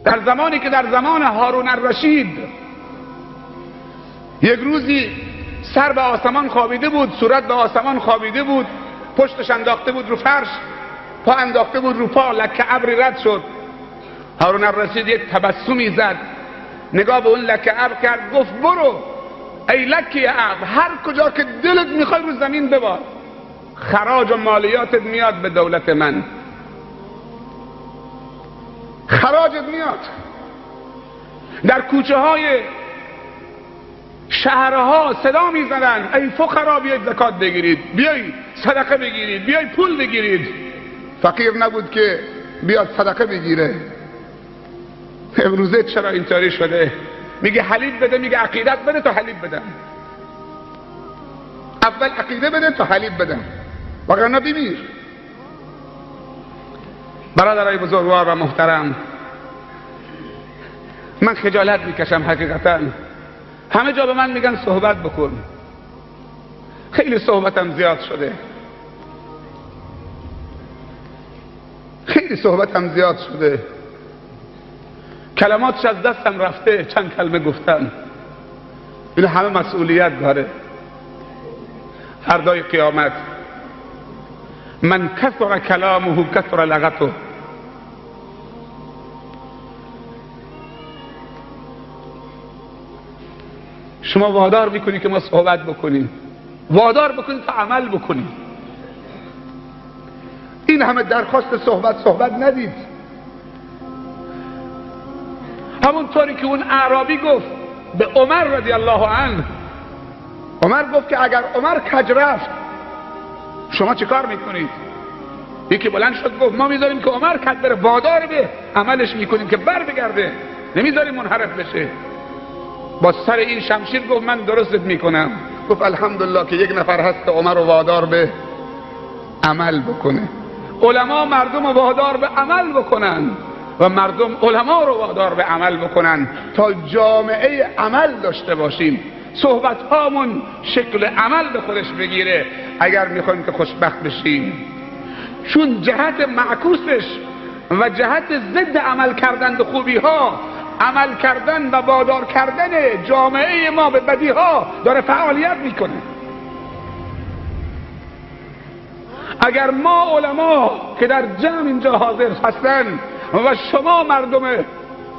در زمانی که در زمان هارون الرشید یک روزی سر به آسمان خوابیده بود، صورت به آسمان خوابیده بود، پشتش انداخته بود رو فرش، پا انداخته بود رو پا، لکه ابری رد شد. هارون الرشید یک تبسمی زد، نگاه به اون لکه ابر کرد، گفت برو ای لکه ابر، هر کجا که دلت میخوای رو زمین ببار، خراج و مالیاتت میاد به دولت من، خراجت میاد. در کوچه های شهرها صدا میزنن ای فقرا بیاید زکات بگیرید، بیاید صدقه بگیرید، بیاید پول بگیرید. فقیر نبود که بیاد صدقه بگیره. امروزه چرا اینطوری شده؟ میگه حلیب بده، میگه عقیدت بده تا حلیب بدم. اول عقیده بده تا حلیب بدم، وگرنه بمیر. برادرای بزرگوار و محترم، من خجالت میکشم حقیقتا. همه جا به من میگن صحبت بکن. خیلی صحبتم زیاد شده، خیلی صحبتم زیاد شده، کلماتش از دستم رفته، چند کلمه گفتم. این همه مسئولیت داره. فردای قیامت من کثر کلامه کثر لغته. شما وادار میکنی که ما صحبت بکنیم، وادار بکنی تا عمل بکنیم. این همه درخواست صحبت ندید. همونطوری که اون اعرابی گفت به عمر رضی الله عنه، عمر گفت که اگر عمر کج رفت شما چه کار میکنید؟ یکی بلند شد گفت ما میذاریم که عمر کج بره، وادار به عملش میکنیم که بر بگرده، نمیذاریم منحرف بشه. با سر این شمشیر گفت من درستت میکنم. گفت الحمدلله که یک نفر هست که عمر رو وادار به عمل بکنه. علما مردم رو وادار به عمل بکنن و مردم علما رو وادار به عمل بکنن تا جامعه عمل داشته باشیم. صحبت هامون شکل عمل به خودش بگیره اگر میخوایم که خوشبخت بشیم. چون جهت معکوسش و جهت ضد عمل کردن به خوبی ها، عمل کردن و وادار کردن جامعه ما به بدی ها داره فعالیت میکنه. اگر ما علما که در جمع اینجا حاضر هستن و شما مردم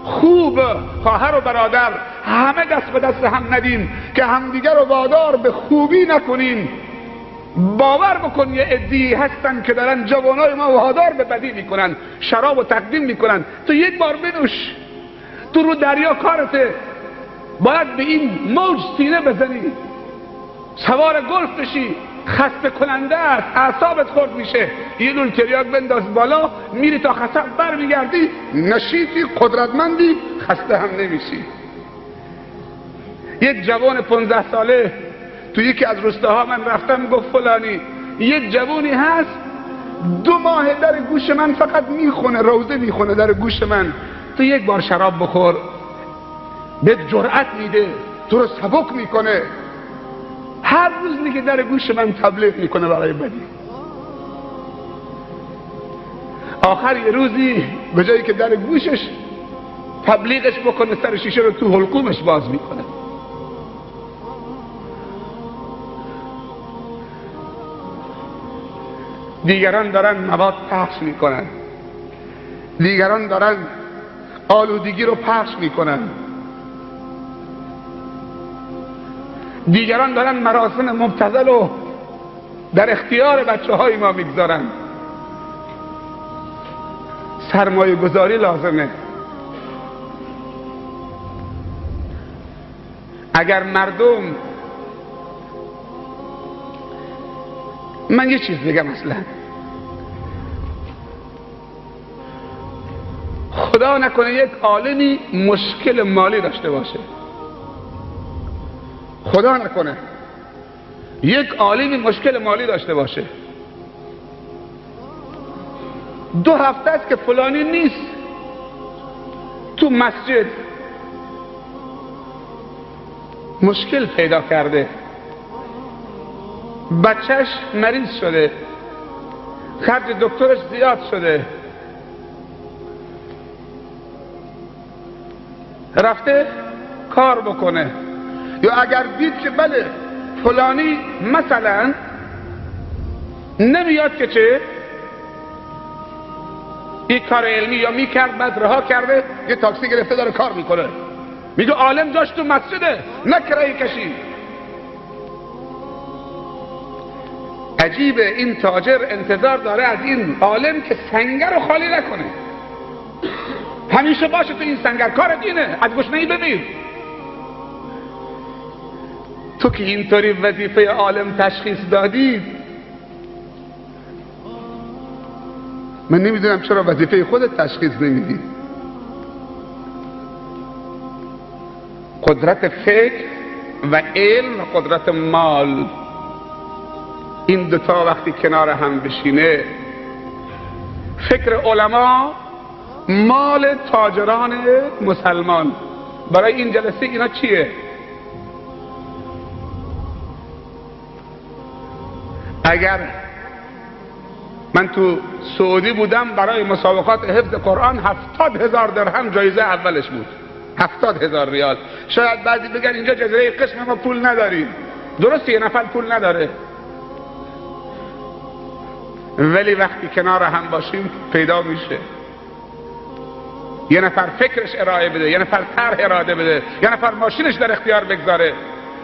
خوب، خواهر و برادر، همه دست به دست هم ندین که همدیگر رو وادار به خوبی نکنین، باور بکن یه عده‌ای هستن که دارن جوانای ما وادار به بدی میکنن، شراب و تقدیم میکنن. تو یک بار بنوش، تو رو دریا کارته، باید به این موج سینه بزنی، سوار گلف بشی، خسته کننده است، اعصابت خورد میشه، یه دون تریاک بنداز بالا، میری تا خسب بر میگردی، نشیطی، قدرتمندی، خسته هم نمیشی. یک جوان 15 ساله تو یکی از روستاها من رفتم، گفت فلانی یک جوانی هست 2 ماه در گوش من فقط میخونه، روزه میخونه در گوش من، تو یک بار شراب بخور به جرأت میده، تو رو سبک میکنه، هر روز میگه در گوش من تبلیغ میکنه برای بدی. آخر یه روزی به جایی که در گوشش تبلیغش بکنه، سر شیشه رو تو حلقومش باز میکنه. دیگران دارن مواد پخش میکنن، دیگران دارن آلودگی رو پخش میکنن، دیگران دارن مراسم مبتذل رو در اختیار بچه های ما میگذارن. سرمایه گذاری لازمه. اگر مردم، من یه چیز بگم، اصلا خدا نکنه یک عالمی مشکل مالی داشته باشه، خدا نکنه یک عالمی مشکل مالی داشته باشه، 2 هفته است که فلانی نیست تو مسجد، مشکل پیدا کرده، بچهش مریض شده، خرج دکترش زیاد شده، رفته کار بکنه، یا اگر دید که بله فلانی مثلا نمیاد که چه یک کار علمی یا میکرد بعد رها کرده، یه تاکسی گرفته داره کار میکنه، میگه عالم جاش تو مسجده نکره کشی. عجیبه این تاجر انتظار داره از این عالم که سنگر رو خالی نکنه، همیشه باشه تو این سنگر، کار دینه، از گشنه‌ای بمیر. تو که اینطوری وظیفه عالم تشخیص دادید، من نمیدونم چرا وظیفه خودت تشخیص نمیدی. قدرت فکر و علم و قدرت مال، این دوتا وقتی کنار هم بشینه، فکر علما، مال تاجران مسلمان. برای این جلسه اینا چیه؟ اگر من تو سعودی بودم برای مسابقات حفظ قرآن 70,000 درهم جایزه اولش بود، 70,000 ریال. شاید بعضی بگن اینجا جزیره قشم ما پول نداریم، درسته یه نفر پول نداره، ولی وقتی کنار هم باشیم پیدا میشه. یه نفر فکرش ارائه بده، یه نفر طرح ارائه بده، یه نفر ماشینش در اختیار بگذاره،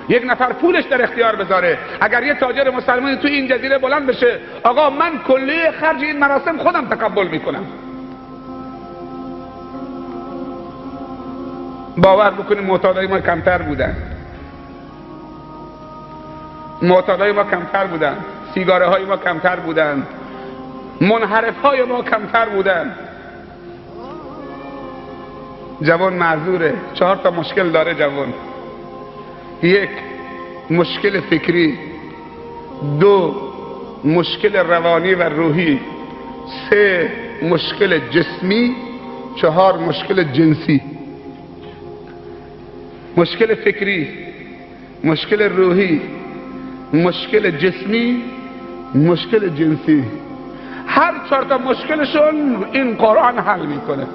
یک نفر پولش در اختیار بذاره. اگر یه تاجر مسلمانی تو این جزیره بلند بشه، آقا من کلیه خرج این مراسم خودم تقبل میکنم، باور بکنید معتادای ما کمتر بودن، معتادای ما کمتر بودن، سیگاره های ما کمتر بودن، منحرف های ما کمتر بودن. جوان معذوره، 4 تا مشکل داره جوان: 1 مشکل فکری، 2 مشکل روانی و روحی، 3 مشکل جسمی، 4 مشکل جنسی. مشکل فکری، مشکل روحی، مشکل جسمی، مشکل جنسی، هر 4 تا مشکلشون این قرآن حل میکنه.